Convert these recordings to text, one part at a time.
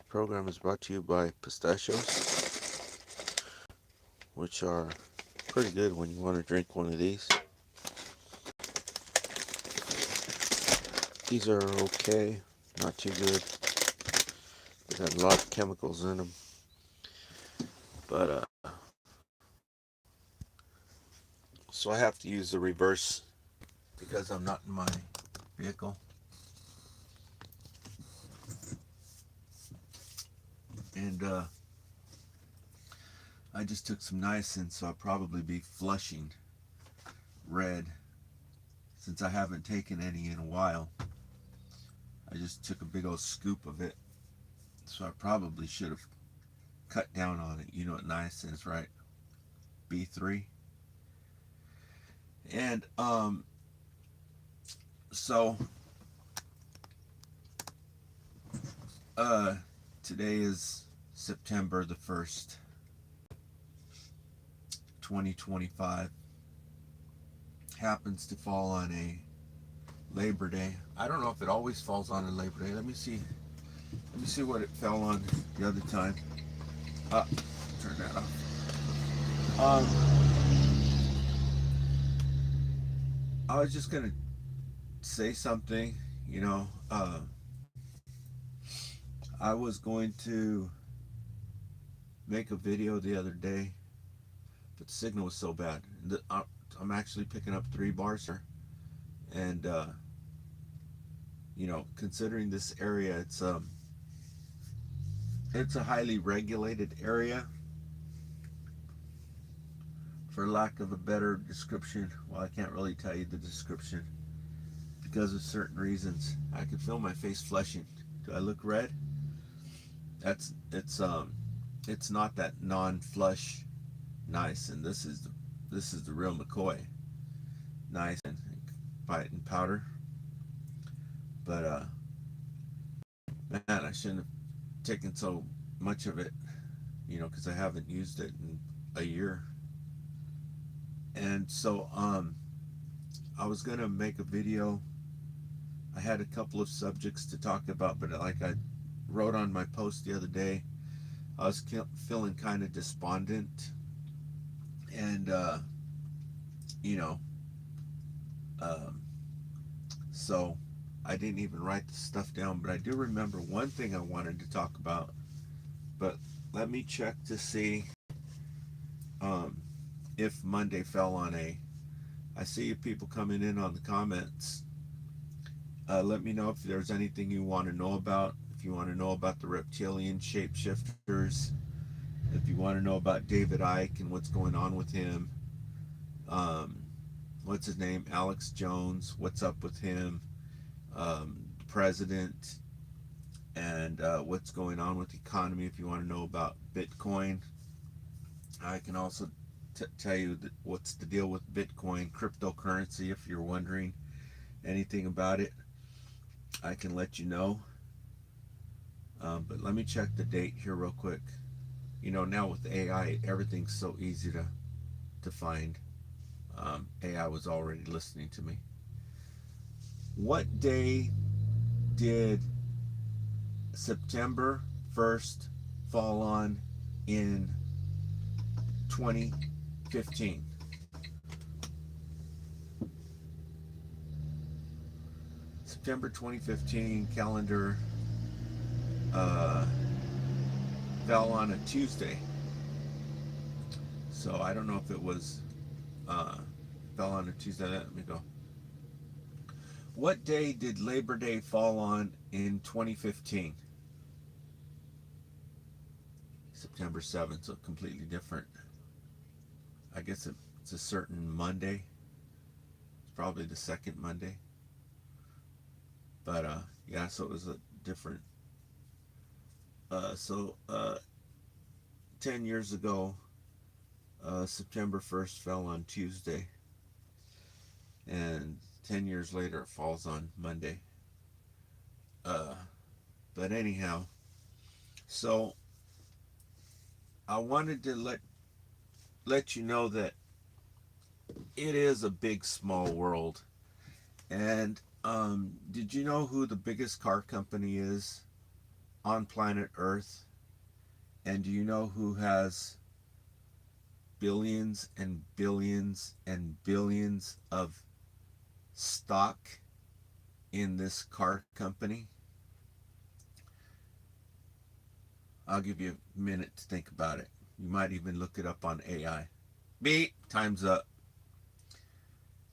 program is brought to you by pistachios, which are pretty good when you want to drink one of these. These are okay, not too good. They got a lot of chemicals in them, but so I have to use the reverse because I'm not in my vehicle. And I just took some niacin, so I'll probably be flushing red since I haven't taken any in a while. I just took a big old scoop of it, so I probably should have cut down on it. You know what niacin is, right? B3. And so uh today is September the 1st, 2025. Happens to fall on a Labor Day. I don't know if it always falls on a Labor Day. Let me see what it fell on the other time. Turn that off. I was just gonna say something, you know. I was going to make a video the other day, but the signal was so bad. I'm actually picking up 3 bars here, and you know, considering this area, it's a highly regulated area, for lack of a better description. Well, I can't really tell you the description because of certain reasons. I can feel my face flushing. Do I look red? It's not that non-flush niacin. This is the real McCoy niacin. Buy it in powder. But man, I shouldn't have taken so much of it, you know, because I haven't used it in a year. And so I was gonna make a video. I had a couple of subjects to talk about, but like I wrote on my post the other day, I was feeling kind of despondent, and you know, um, so I didn't even write the stuff down. But I do remember one thing I wanted to talk about. But let me check to see um, if Monday fell on a. I see people coming in on the comments. Let me know if there's anything you want to know about. If you want to know about the reptilian shapeshifters, if you want to know about David Icke and what's going on with him, um, what's his name, Alex Jones, what's up with him, the president, and what's going on with the economy. If you want to know about Bitcoin, I can also tell you what's the deal with Bitcoin, cryptocurrency. If you're wondering anything about it, I can let you know. But let me check the date here real quick. You know, now with AI, everything's so easy to find. AI was already listening to me. What day did September 1st fall on in 2015? September 2015 calendar uh, fell on a Tuesday. So I don't know if it was fell on a Tuesday. Let me go. What day did Labor Day fall on in 2015? September 7th, so completely different. I guess it's a certain Monday. It's probably the second Monday. But yeah, so it was a different. So 10 years ago, September 1st fell on Tuesday. And 10 years later, it falls on Monday. But anyhow, so I wanted to let you know that it is a big, small world. And did you know who the biggest car company is on planet Earth. And do you know who has billions and billions and billions of stock in this car company? I'll give you a minute to think about it. You might even look it up on AI. Beep, time's up.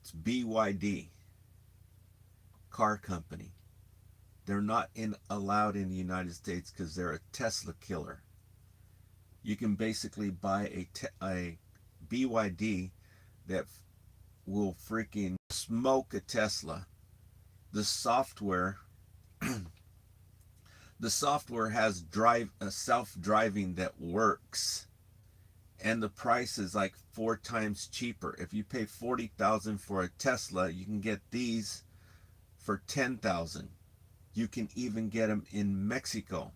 It's BYD car company. They're not allowed in the United States because they're a Tesla killer. You can basically buy a BYD that will freaking smoke a Tesla. The software has self-driving that works, and the price is like 4 times cheaper. If you pay $40,000 for a Tesla, you can get these for $10,000. You can even get them in Mexico.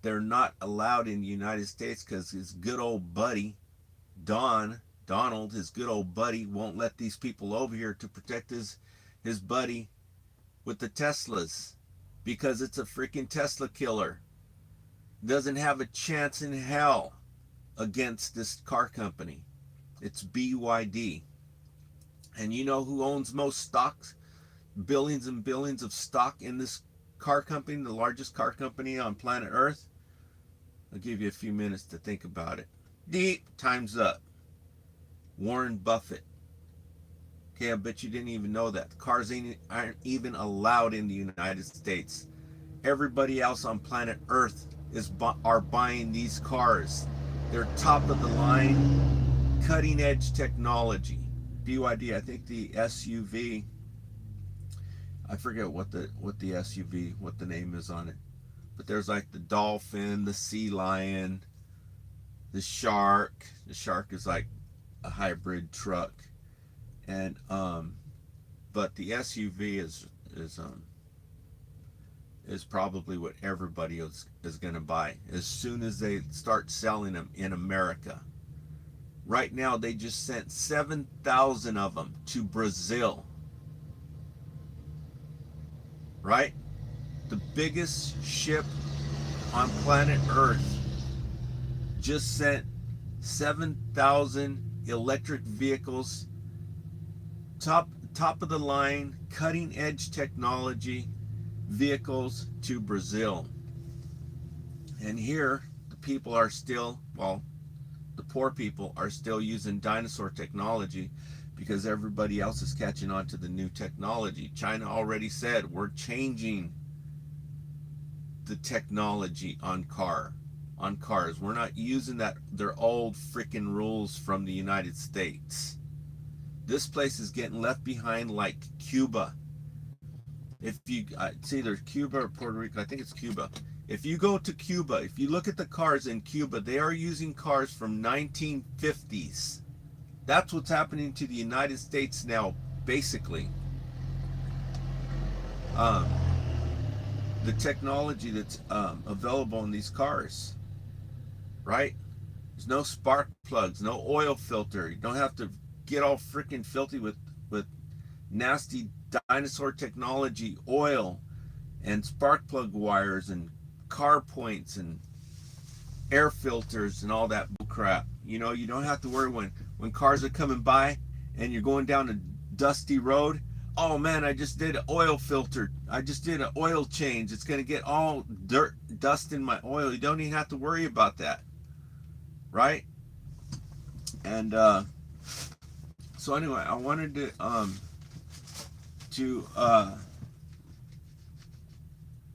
They're not allowed in the United States because his good old buddy Donald, his good old buddy, won't let these people over here to protect his buddy with the Teslas, because it's a freaking Tesla killer. Doesn't have a chance in hell against this car company. It's BYD. And you know who owns most stocks? Billions and billions of stock in this car company, the largest car company on planet Earth? I'll give you a few minutes to think about it. Deep, time's up. Warren Buffett. Okay, I bet you didn't even know that. The cars aren't even allowed in the United States. Everybody else on planet Earth are buying these cars. They're top of the line, cutting edge technology. BYD, I think the SUV, I forget what the SUV, what the name is on it. But there's like the Dolphin, the Sea Lion, the Shark. The Shark is like a hybrid truck. And but the SUV is probably what everybody is going to buy as soon as they start selling them in America. Right now, they just sent 7,000 of them to Brazil. Right? The biggest ship on planet Earth just sent 7,000 electric vehicles, top of the line, cutting edge technology vehicles to Brazil. And here, the people are still, well, the poor people are still using dinosaur technology because everybody else is catching on to the new technology. China already said we're changing the technology on cars. We're not using their old freaking rules from the United States. This place is getting left behind like Cuba. If you, it's either Cuba or Puerto Rico, I think it's Cuba. If you go to Cuba, if you look at the cars in Cuba, they are using cars from 1950s. That's what's happening to the United States now, basically. The technology that's available in these cars, right? There's no spark plugs, no oil filter. You don't have to get all freaking filthy with nasty dinosaur technology, oil and spark plug wires and car points and air filters and all that crap. You know, you don't have to worry when cars are coming by and you're going down a dusty road. Oh man, I just did an oil filter. I just did an oil change. It's going to get all dust in my oil. You don't even have to worry about that. Right? And so anyway, I wanted to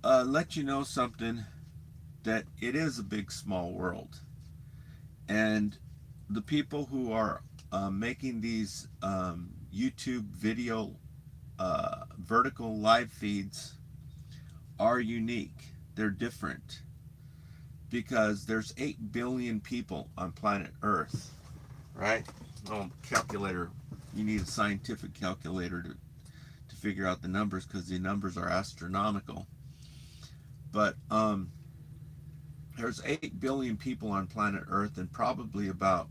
let you know something, that it is a big small world, and the people who are making these YouTube video vertical live feeds are unique. They're different because there's 8 billion people on planet Earth, right? Oh, calculator, you need a scientific calculator to figure out the numbers, because the numbers are astronomical. But there's 8 billion people on planet Earth, and probably about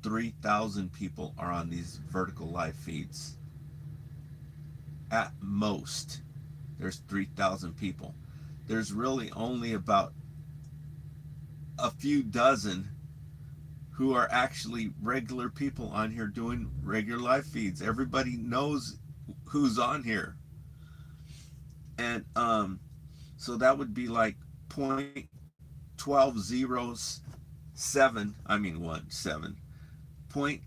3,000 people are on these vertical live feeds. At most, there's 3,000 people. there's really only about a few dozen who are actually regular people on here doing regular live feeds. Everybody knows who's on here. And so that would be like point 1207, I mean 7, point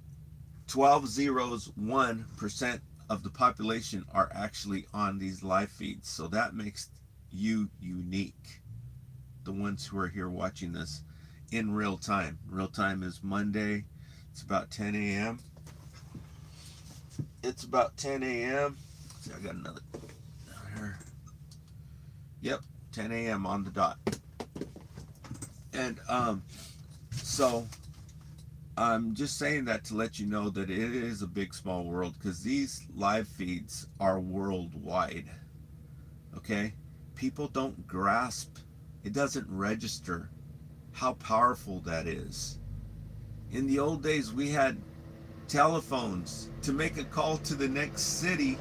1201% of the population are actually on these live feeds. So that makes you unique, the ones who are here watching this in real time. Real time is Monday. It's about 10 a.m. It's about 10 a.m. See, I got another here. Yep, 10 a.m. on the dot. And so I'm just saying that to let you know that it is a big small world, because these live feeds are worldwide. Okay? People don't grasp, it doesn't register how powerful that is. In the old days, we had telephones. To make a call to the next city,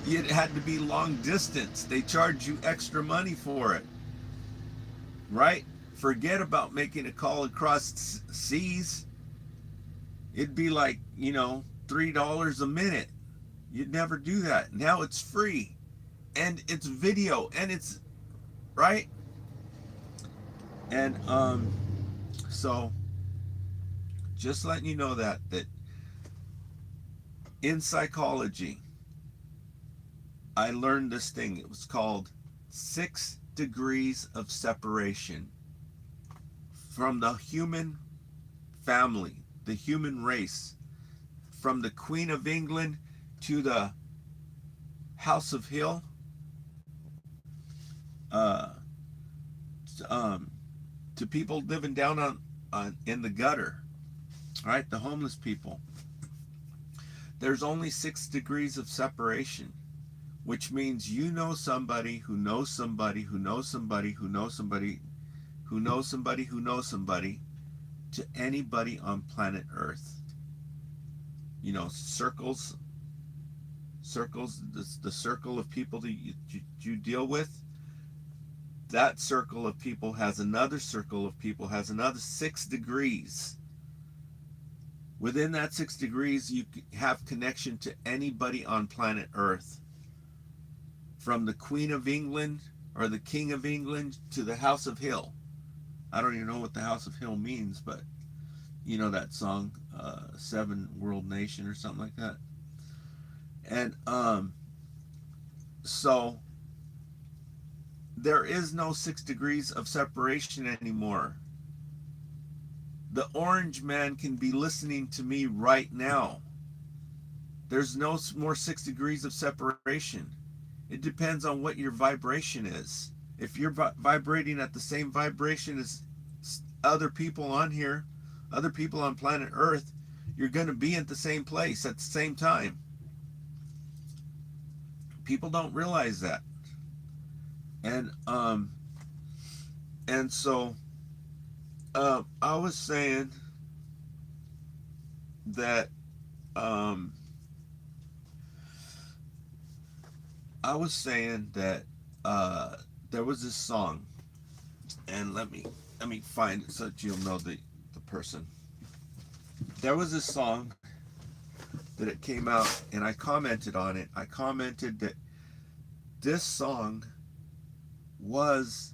it had to be long distance. They charged you extra money for it. Right? Forget about making a call across seas. It'd be like, $3 a minute. You'd never do that. Now it's free. And it's video. And it's, right? And so just letting you know that in psychology, I learned this thing. It was called 6 degrees of separation from the human family, the human race, from the Queen of England to the House of Hill, to people living down on in the gutter, right? The homeless people. There's only 6 degrees of separation, which means you know somebody who knows somebody who knows somebody who knows somebody who knows somebody who knows somebody to anybody on planet Earth. Circles, the circle of people that you deal with, that circle of people has another circle of people, has another 6 degrees. Within that 6 degrees, you have connection to anybody on planet Earth. From the Queen of England or the King of England to the House of Hill. I don't even know what the House of Hill means, but you know that song, Seven World Nation or something like that. And so there is no 6 degrees of separation anymore. The orange man can be listening to me right now. There's no more 6 degrees of separation. It depends on what your vibration is. If you're vibrating at the same vibration as other people on here, other people on planet Earth, you're going to be at the same place at the same time. People don't realize that. And so I was saying that there was this song, and let me find it so that you'll know the person. There was this song that it came out, and I commented on it. I commented that this song was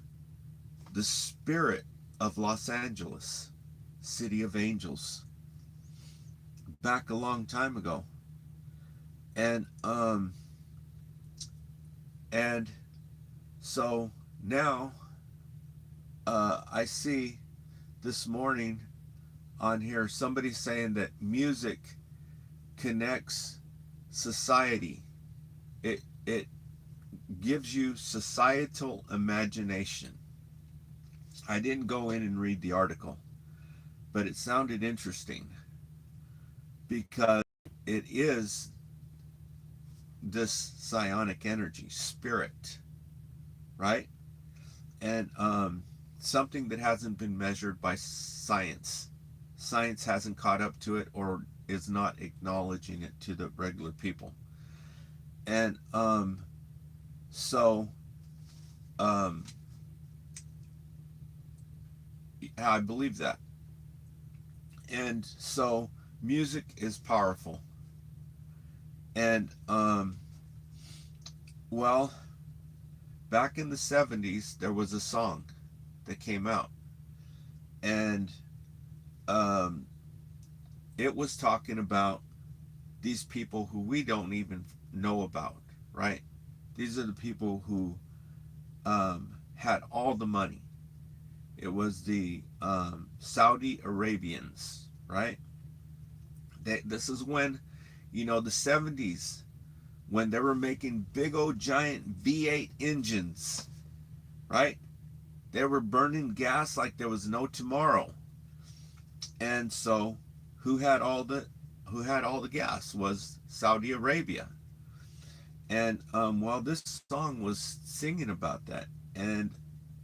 the spirit of Los Angeles, City of Angels, back a long time ago. And so now I see this morning on here somebody saying that music connects society. It gives you societal imagination. I didn't go in and read the article, but it sounded interesting because it is this psionic energy, spirit, right? And something that hasn't been measured by science. Science hasn't caught up to it or is not acknowledging it to the regular people. And so um, I believe that. And so music is powerful. And well, back in the 70s, there was a song that came out, and um, it was talking about these people who we don't even know about, right? These are the people who had all the money. It was the Saudi Arabians, right? This is when, the 70s, when they were making big old giant V8 engines, right? They were burning gas like there was no tomorrow. And so who had all the gas was Saudi Arabia. And well, this song was singing about that. And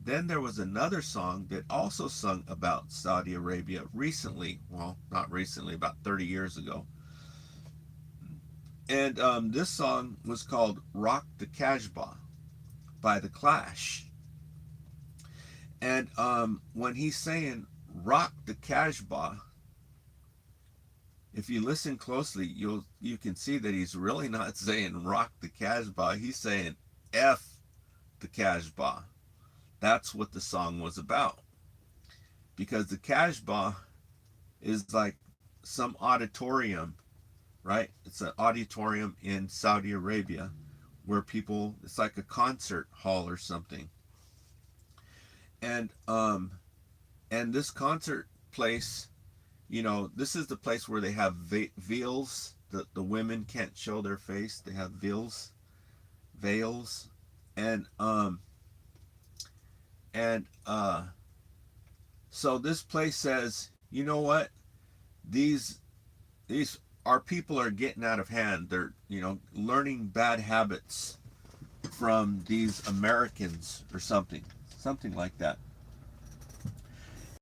then there was another song that also sung about Saudi Arabia recently. Well, not recently, about 30 years ago. And this song was called Rock the Casbah by The Clash. And when he's saying Rock the Casbah, if you listen closely, you can see that he's really not saying rock the Casbah. He's saying F the Casbah. That's what the song was about. Because the Casbah is like some auditorium, right? It's an auditorium in Saudi Arabia where it's like a concert hall or something. And this concert place, this is the place where they have veils. The women can't show their face. They have veils, and and so this place says, you know what? These these our people are getting out of hand. They're learning bad habits from these Americans or something like that.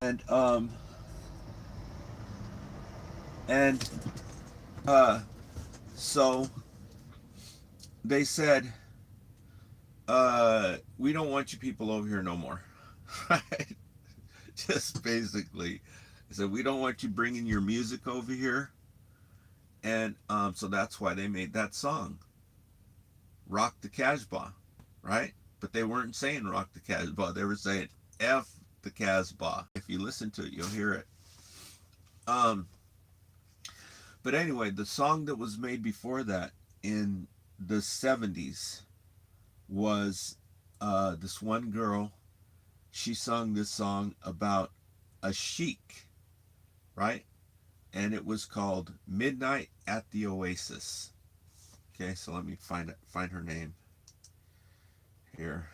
And and uh so they said, we don't want you people over here no more. Right? Just basically said, we don't want you bringing your music over here. And so that's why they made that song, Rock the Casbah, right? But they weren't saying Rock the Casbah. They were saying F the Casbah. If you listen to it, you'll hear it. Um, but anyway, the song that was made before that in the 70s was this one girl. She sung this song about a sheik, right? And it was called Midnight at the Oasis. Okay, so let me find her name here.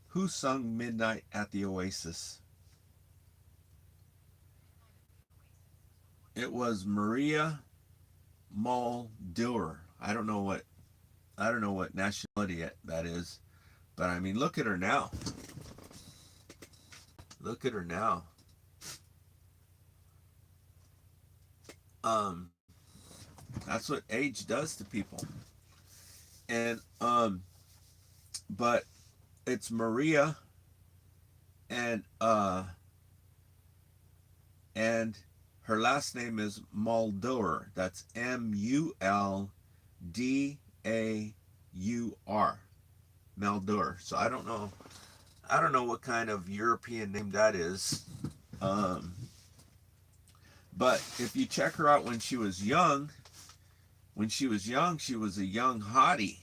Who sung Midnight at the Oasis? It was Maria Muldaur. I don't know what nationality that is, but I mean, look at her now. Look at her now. Um, that's what age does to people. And but it's Maria, and and her last name is Muldaur. That's Muldaur. Muldaur. So I don't know what kind of European name that is. Um, but if you check her out when she was young, she was a young hottie,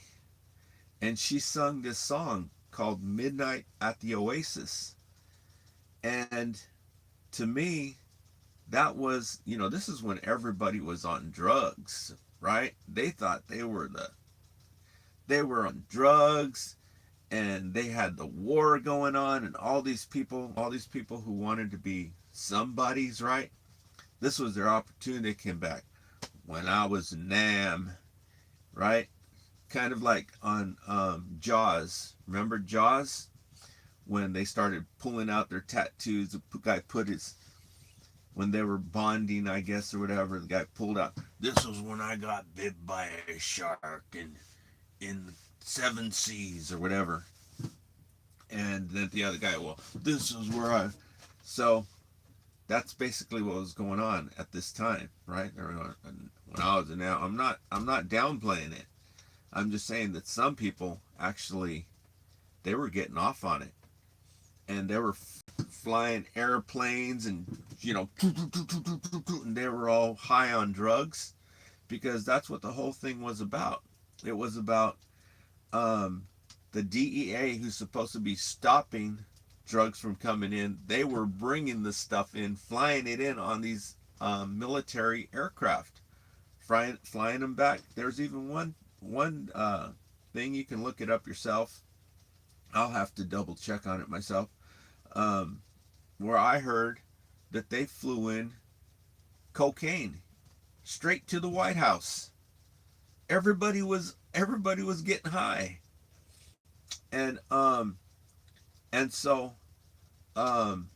and she sung this song called Midnight at the Oasis. And to me, that was, this is when everybody was on drugs, right? They thought they were on drugs, and they had the war going on, and all these people who wanted to be somebody's, right? This was their opportunity to come back. When I was Nam, right? Kind of like on Jaws. Remember Jaws? When they started pulling out their tattoos, the guy put when they were bonding, I guess, or whatever. The guy pulled out, "This was when I got bit by a shark in the seven seas," or whatever. And then the other guy, "Well, this is where I." So that's basically what was going on at this time, right? When I was now, I'm not downplaying it. I'm just saying that some people actually, they were getting off on it, and they were flying airplanes, and and they were all high on drugs, because that's what the whole thing was about. It was about um, the DEA, who's supposed to be stopping drugs from coming in. They were bringing the stuff in, flying it in on these military aircraft, flying them back. There's even one thing, you can look it up yourself. I'll have to double check on it myself. Um, where I heard that they flew in cocaine straight to the White House. Everybody was getting high, and and so um,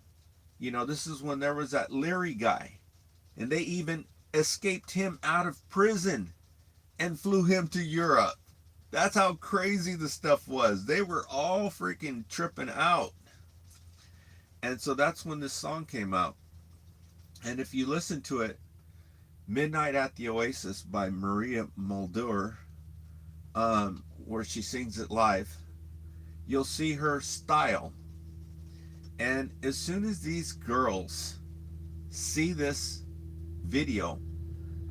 this is when there was that Leary guy, and they even escaped him out of prison and flew him to Europe. That's how crazy the stuff was. They were all freaking tripping out. And so that's when this song came out. And if you listen to it, Midnight at the Oasis by Maria Mulder, where she sings it live, you'll see her style. And as soon as these girls see this video,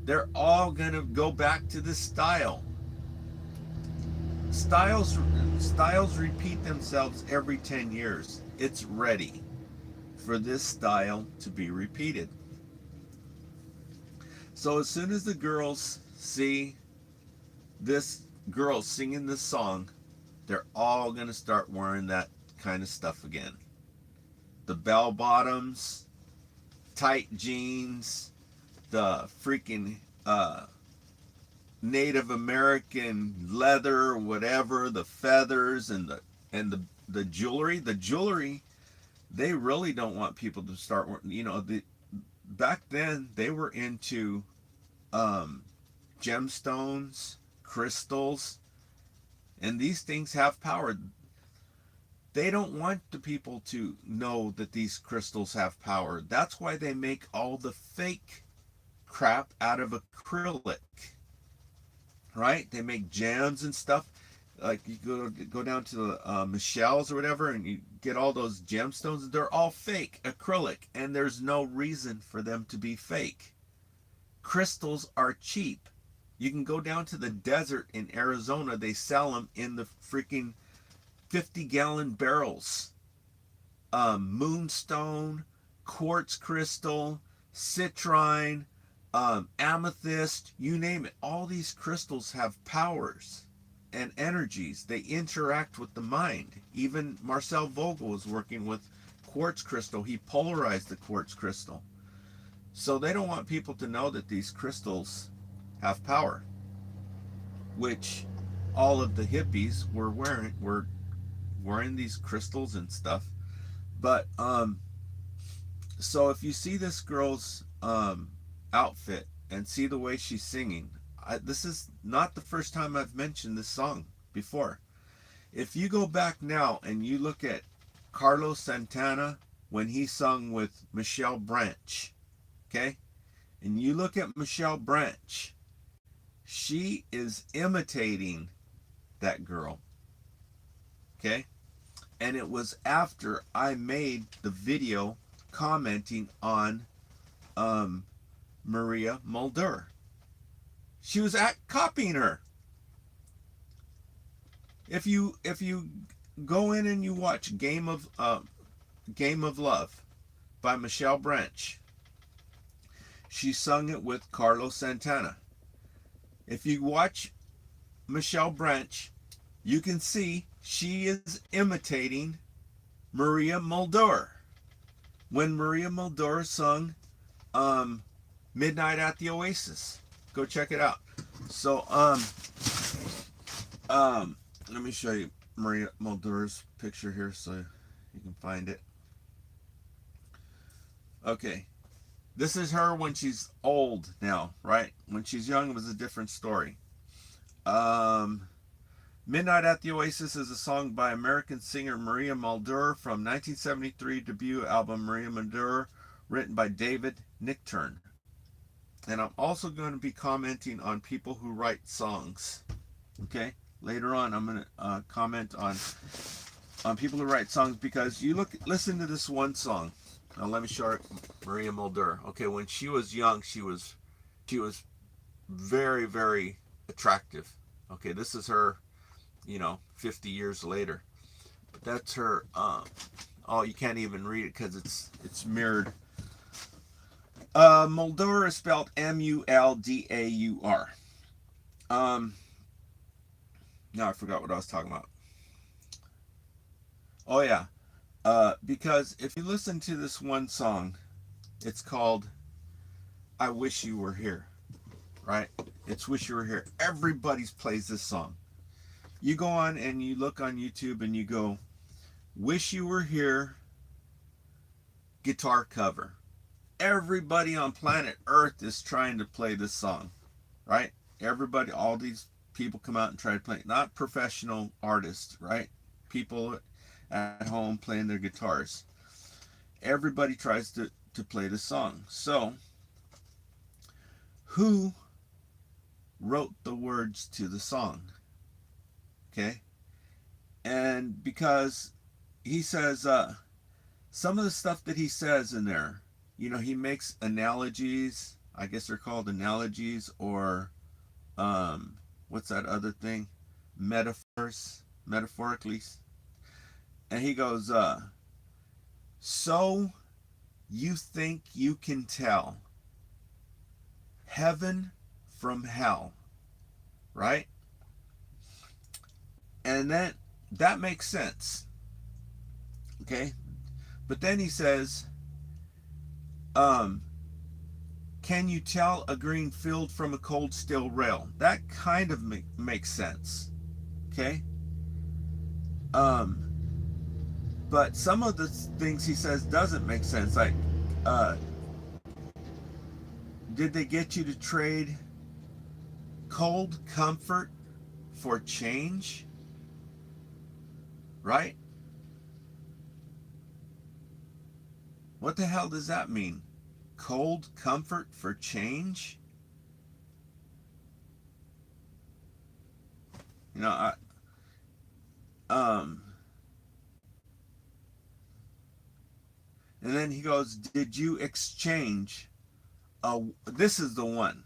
they're all going to go back to this style. Styles repeat themselves every 10 years. It's ready for this style to be repeated. So as soon as the girls see this girl singing this song, they're all going to start wearing that kind of stuff again. The bell bottoms, tight jeans, the freaking Native American leather, whatever, the feathers, and the jewelry. The jewelry, they really don't want people to start. Back then they were into gemstones, crystals, and these things have power. They don't want the people to know that these crystals have power. That's why they make all the fake crap out of acrylic. Right? They make jams and stuff. Like you go down to the Michelle's or whatever, and you get all those gemstones. They're all fake acrylic, and there's no reason for them to be fake. Crystals are cheap. You can go down to the desert in Arizona. They sell them in the freaking 50-gallon barrels. Moonstone, quartz crystal, citrine, amethyst, you name it. All these crystals have powers and energies. They interact with the mind. Even Marcel Vogel was working with quartz crystal. He polarized the quartz crystal. So they don't want people to know that these crystals have power, which all of the hippies were wearing these crystals and stuff. But so if you see this girl's outfit and see the way she's singing, this is not the first time I've mentioned this song before. If you go back now and you look at Carlos Santana when he sung with Michelle Branch, okay, and you look at Michelle Branch, she is imitating that girl, okay? And it was after I made the video commenting on Maria Mulder. She was copying her. If you go in and you watch Game of Love by Michelle Branch, she sung it with Carlos Santana. If you watch Michelle Branch, you can see she is imitating Maria Mulder when Maria Mulder sung Midnight at the Oasis. Go check it out. So let me show you Maria Mulder's picture here so you can find it. Okay. This is her when she's old now, right? When she's young, it was a different story. Um, Midnight at the Oasis is a song by American singer Maria Muldaur from 1973 debut album Maria Muldaur, written by David Nichtern. And I'm also going to be commenting on people who write songs. Okay, later on I'm going to comment on people who write songs, because listen to this one song. Now let me show Maria Muldaur. Okay, when she was young, she was very, very attractive. Okay, this is her, 50 years later. But that's her. Oh, you can't even read it because it's mirrored. Muldaur is spelled Muldaur. Now I forgot what I was talking about. Oh yeah, because if you listen to this one song, it's called "I Wish You Were Here," right? It's "Wish You Were Here." Everybody plays this song. You go on and you look on YouTube and you go, "Wish You Were Here" guitar cover. Everybody on planet Earth is trying to play this song, right? Everybody, all these people come out and try to play. Not professional artists, right? People at home playing their guitars. Everybody tries to play the song. So, who wrote the words to the song? Okay? And because he says, some of the stuff that he says in there, he makes analogies. I guess they're called analogies, or what's that other thing? Metaphorically. And he goes, so you think you can tell heaven from hell, right? And that makes sense. Okay? But then he says, can you tell a green field from a cold steel rail? That kind of makes sense. Okay? But some of the things he says doesn't make sense. Like, did they get you to trade cold comfort for change? Right? What the hell does that mean? Cold comfort for change? And then he goes, did you exchange this is the one.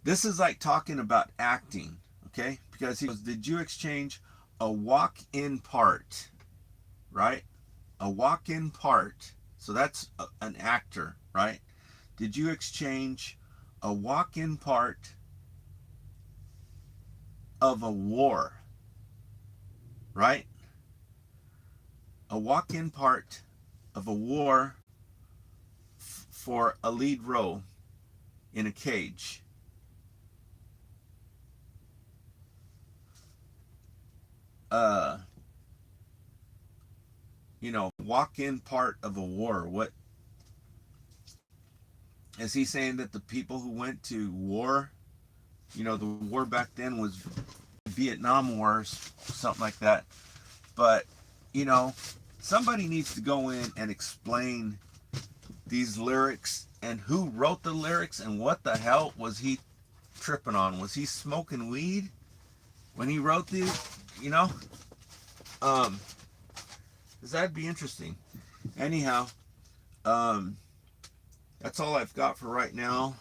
This is like talking about acting, okay? Because he goes, did you exchange a walk-in part, right? A walk-in part. So that's an actor, right? Did you exchange a walk-in part of a war, right? A walk-in part of a war for a lead role in a cage. Walk-in part of a war. What is he saying? That the people who went to war, the war back then was Vietnam Wars, something like that. But, somebody needs to go in and explain these lyrics and who wrote the lyrics and what the hell was he tripping on. Was he smoking weed when he wrote these? Because that'd be interesting. Anyhow, that's all I've got for right now.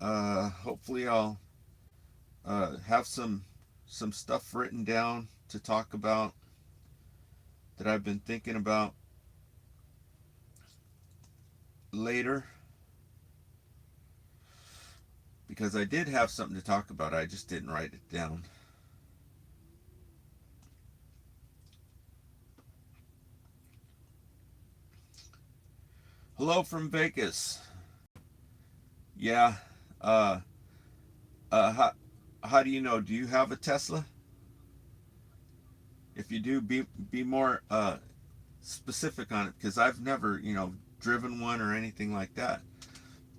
Hopefully I'll have some stuff written down to talk about that I've been thinking about later, because I did have something to talk about. I just didn't write it down. Hello from Vegas. Yeah. How do you know? Do you have a Tesla? If you do, be more specific on it, because I've never driven one or anything like that.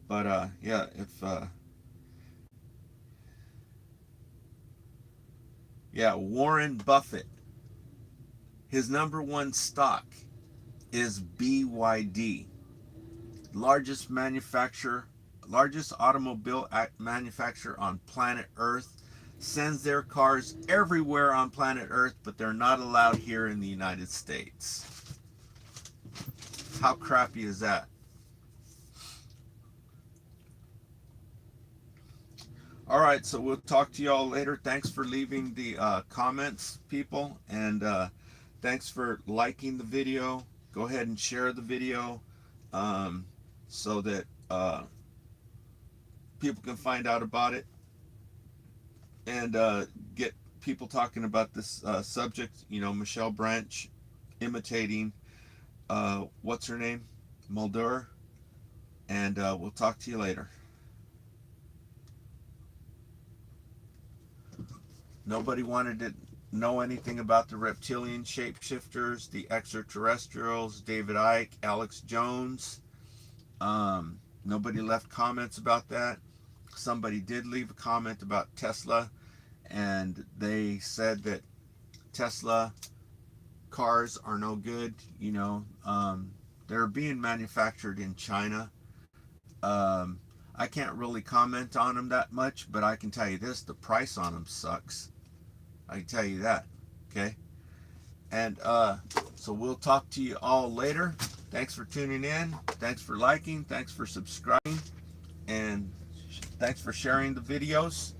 But yeah, if yeah, Warren Buffett, his number one stock is BYD, largest manufacturer, largest automobile manufacturer on planet Earth, sends their cars everywhere on planet Earth, but they're not allowed here in the United States. How crappy is that? All right, so we'll talk to y'all later. Thanks for leaving the comments, people, and thanks for liking the video. Go ahead and share the video so that people can find out about it and get people talking about this subject. You know, Michelle Branch imitating what's her name, Mulder, and we'll talk to you later. Nobody wanted to know anything about the reptilian shapeshifters, the extraterrestrials, David Icke, Alex Jones. Nobody left comments about that. Somebody did leave a comment about Tesla, and they said that Tesla cars are no good. You know, they're being manufactured in China. I can't really comment on them that much, but I can tell you this: the price on them sucks. I can tell you that. Okay. And so we'll talk to you all later. Thanks for tuning in. Thanks for liking. Thanks for subscribing. And thanks for sharing the videos.